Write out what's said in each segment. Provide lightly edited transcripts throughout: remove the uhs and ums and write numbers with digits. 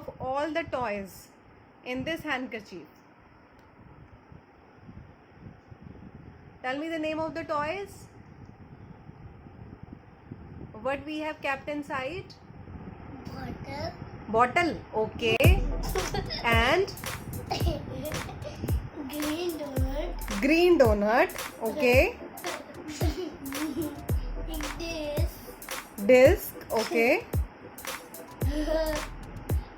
of all the toys in this handkerchief? Tell me the name of the toys. What we have kept inside? Bottle. Bottle. Okay. And Green donut. green donut. Okay. This. Disc. Okay.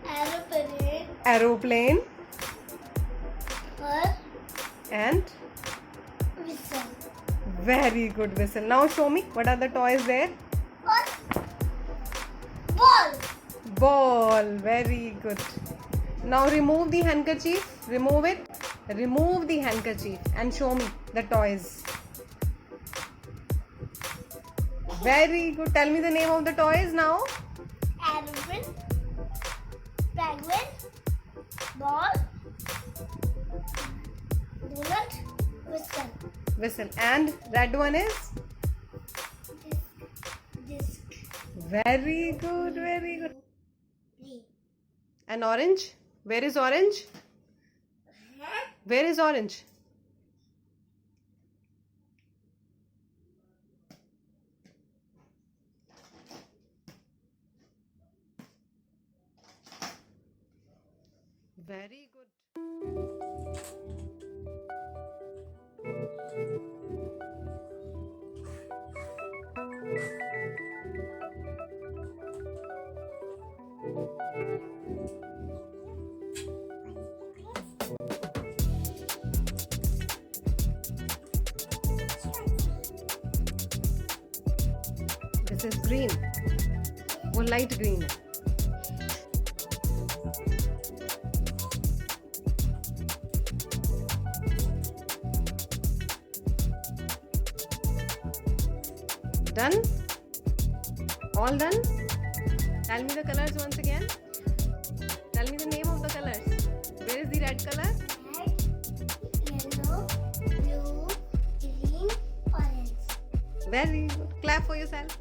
Aeroplane. Aeroplane. Or And whistle. very good, whistle. Now show me what are the toys there. Or ball. Ball. Very good. Now remove the handkerchief. Remove it. Remove the handkerchief and show me the toys. Very good. Tell me the name of the toys now. Aeroplane. Penguin. Ball. Donut. Whistle. Whistle. And red one is? Disc. Very good. Very good. Green. And orange? Where is orange? Where is orange? Very good. This is green. वो light green है. Done? All done? Tell me the colors once again. Tell me the name of the colors. Where is the red color? Red, yellow, blue, green, orange. Very good. Clap for yourself.